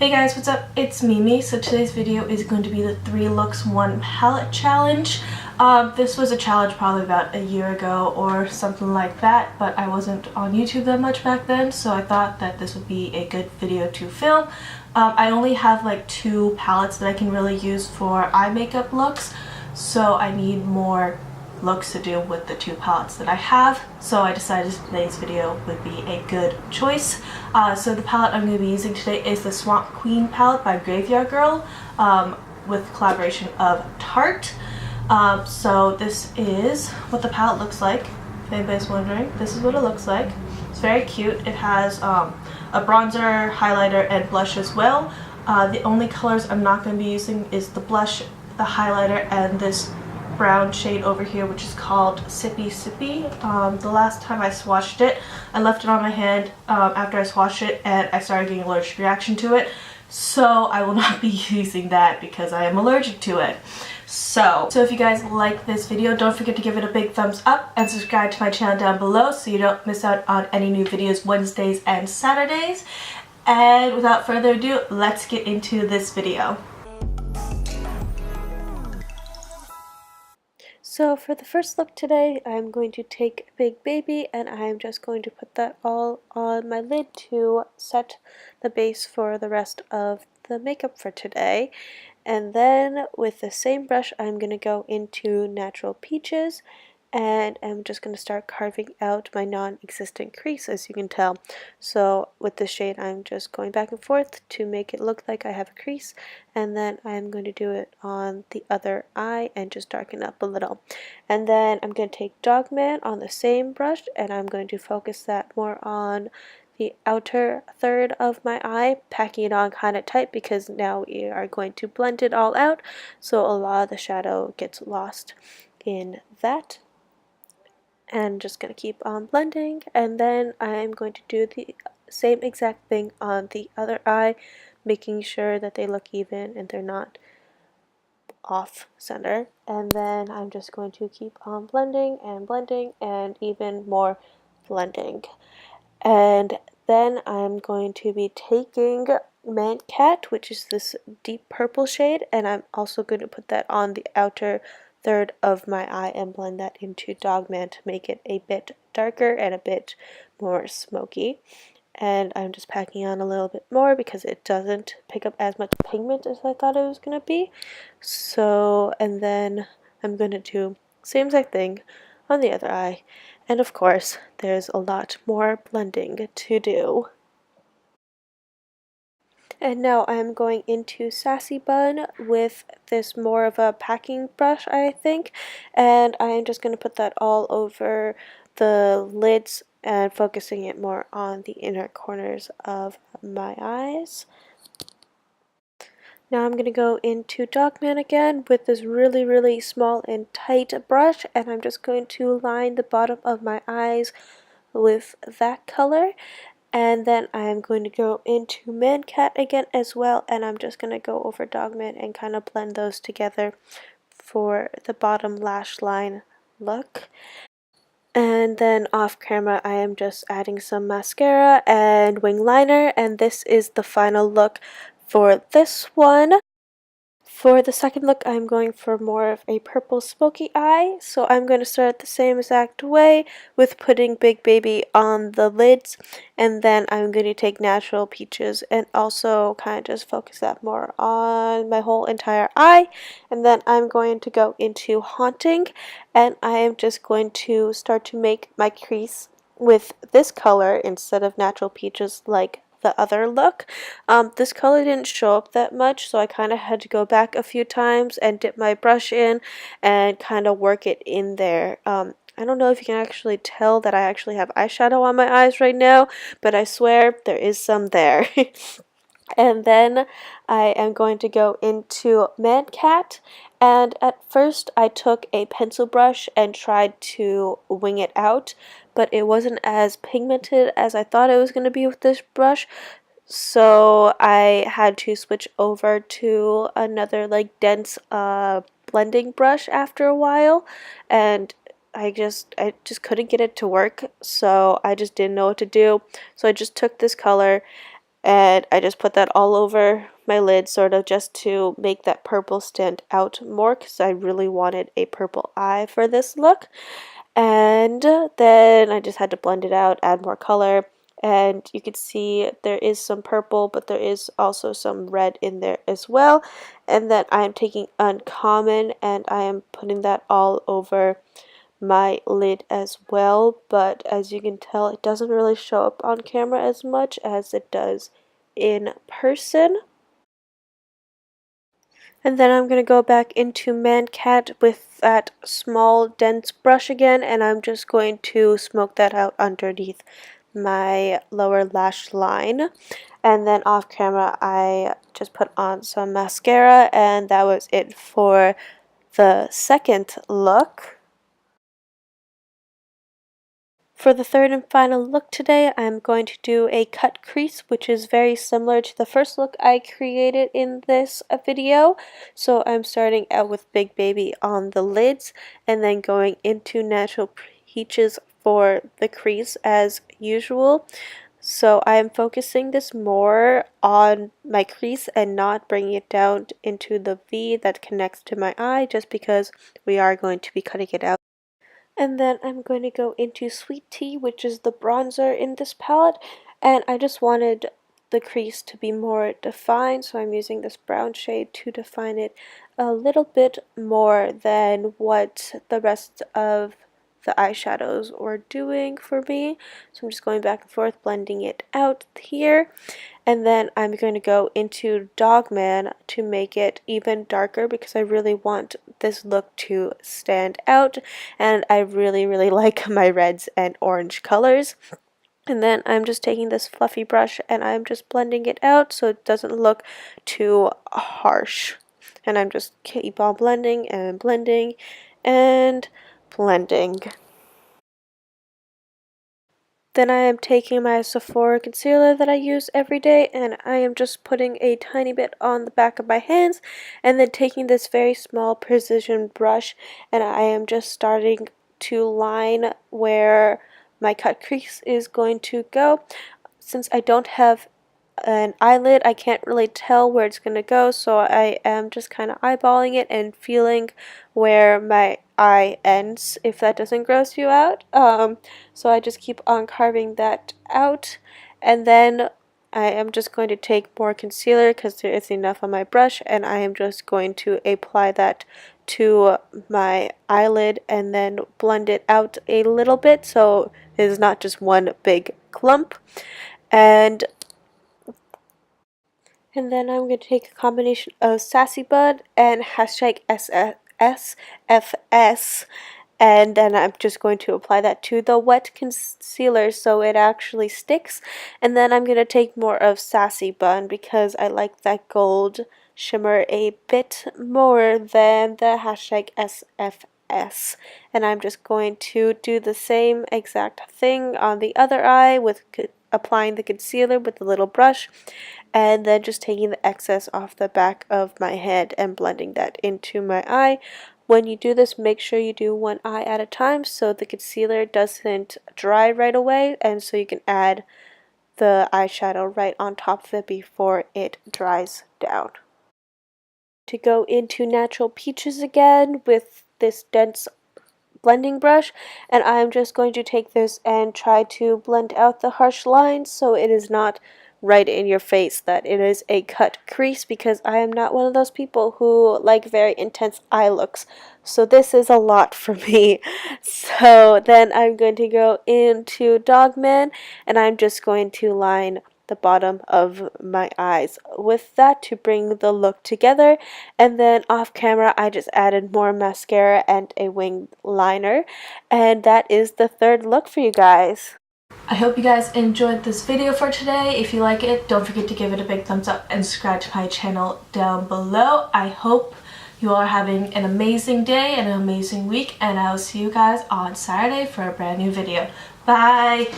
Hey guys, what's up? It's Mimi. So today's video is going to be the 3 looks 1 palette challenge. This was a challenge probably about a year ago or something like that, but I wasn't on YouTube that much back then, so I thought that this would be a good video to film. I only have like 2 palettes that I can really use for eye makeup looks, so I need more looks to do with the 2 palettes that I have, so I decided today's video would be a good choice. So the palette I'm going to be using today is the Swamp Queen palette by GRAV3YARD with collaboration of Tarte. So this is what the palette looks like. If anybody's wondering, this is what it looks like. It's very cute. It has a bronzer, highlighter, and blush as well. The only colors I'm not going to be using is the blush, the highlighter, and this brown shade over here, which is called Sippy Sippy. The last time I swatched it, I left it on my hand after I swatched it, and I started getting an allergic reaction to it. So I will not be using that because I am allergic to it. So if you guys like this video, don't forget to give it a big thumbs up and subscribe to my channel down below so you don't miss out on any new videos Wednesdays and Saturdays. And without further ado, let's get into this video. So for the first look today, I'm going to take Big Baby and I'm just going to put that all on my lid to set the base for the rest of the makeup for today. And then with the same brush, I'm going to go into Natural Peaches and I'm just going to start carving out my non-existent crease, as you can tell. So with this shade, I'm just going back and forth to make it look like I have a crease, and then I'm going to do it on the other eye and just darken up a little. And then I'm going to take Dogman on the same brush and I'm going to focus that more on the outer third of my eye, packing it on kind of tight because now we are going to blend it all out, so a lot of the shadow gets lost in that. And just going to keep on blending, and then I'm going to do the same exact thing on the other eye, making sure that they look even and they're not off center. And then I'm just going to keep on blending and even more blending. And then I'm going to be taking Man Cat, which is this deep purple shade, and I'm also going to put that on the outer third of my eye and blend that into Dogman to make it a bit darker and a bit more smoky. And I'm just packing on a little bit more because it doesn't pick up as much pigment as I thought it was going to be. So, and then I'm going to do the same exact thing on the other eye. And of course, there's a lot more blending to do. And now I'm going into Sassy Bun with this more of a packing brush, I think. And I'm just going to put that all over the lids and focusing it more on the inner corners of my eyes. Now I'm going to go into Dogman again with this really small and tight brush, and I'm just going to line the bottom of my eyes with that color. And then I'm going to go into Man Cat again as well, and I'm just going to go over Dogman and kind of blend those together for the bottom lash line look. And then off camera I am just adding some mascara and wing liner, and this is the final look for this one. For the second look, I'm going for more of a purple smoky eye, so I'm going to start the same exact way with putting Big Baby on the lids, and then I'm going to take Natural Peaches and also kind of just focus that more on my whole entire eye. And then I'm going to go into Haunting, and I am just going to start to make my crease with this color instead of Natural Peaches like the other look. This color didn't show up that much, so I kind of had to go back a few times and dip my brush in and kind of work it in there. I don't know if you can actually tell that I actually have eyeshadow on my eyes right now, but I swear there is some there. And then I am going to go into Man Cat, and at first I took a pencil brush and tried to wing it out, but it wasn't as pigmented as I thought it was going to be with this brush, so I had to switch over to another like dense blending brush after a while, and I just couldn't get it to work, so I just didn't know what to do. So I just took this color and I just put that all over my lid, sort of just to make that purple stand out more, because I really wanted a purple eye for this look. And then I just had to blend it out, add more color, and you can see there is some purple, but there is also some red in there as well. And then I am taking Uncommon and I am putting that all over my lid as well, but as you can tell, it doesn't really show up on camera as much as it does in person. And then I'm going to go back into Mancat with that small dense brush again, and I'm just going to smoke that out underneath my lower lash line. And then off camera I just put on some mascara, and that was it for the second look. For the third and final look today, I'm going to do a cut crease, which is very similar to the first look I created in this video. So I'm starting out with Big Baby on the lids and then going into Natural Peaches for the crease as usual. So I am focusing this more on my crease and not bringing it down into the V that connects to my eye, just because we are going to be cutting it out. And then I'm going to go into Sweet Tea, which is the bronzer in this palette, and I just wanted the crease to be more defined, so I'm using this brown shade to define it a little bit more than what the rest of the eyeshadows were doing for me. So I'm just going back and forth, blending it out here. And then I'm going to go into Dogman to make it even darker, because I really want this look to stand out, and I really like my reds and orange colors. And then I'm just taking this fluffy brush and I'm just blending it out so it doesn't look too harsh. And I'm just keep on blending and blending and blending. Then I am taking my Sephora concealer that I use every day, and I am just putting a tiny bit on the back of my hands, and then taking this very small precision brush, and I am just starting to line where my cut crease is going to go. Since I don't have an eyelid, I can't really tell where it's going to go, so I am just kind of eyeballing it and feeling where my eye ends, if that doesn't gross you out. So I just keep on carving that out, and then I am just going to take more concealer because there is enough on my brush, and I am just going to apply that to my eyelid and then blend it out a little bit so it is not just one big clump. And then I'm going to take a combination of Sassy Bud and hashtag SFS, and then I'm just going to apply that to the wet concealer so it actually sticks. And then I'm going to take more of Sassy Bun because I like that gold shimmer a bit more than the hashtag SFS. And I'm just going to do the same exact thing on the other eye with applying the concealer with the little brush, and then just taking the excess off the back of my head and blending that into my eye. When you do this, make sure you do one eye at a time so the concealer doesn't dry right away, and so you can add the eyeshadow right on top of it before it dries down. To go into Natural Peaches again with this dense blending brush, and I'm just going to take this and try to blend out the harsh lines so it is not right in your face that it is a cut crease, because I am not one of those people who like very intense eye looks, so this is a lot for me. So then I'm going to go into Dogman and I'm just going to line the bottom of my eyes with that to bring the look together. And then off camera I just added more mascara and a winged liner, and that is the third look for you guys. I hope you guys enjoyed this video for today. If you like it, don't forget to give it a big thumbs up and subscribe to my channel down below. I hope you are having an amazing day and an amazing week, and I will see you guys on Saturday for a brand new video. Bye!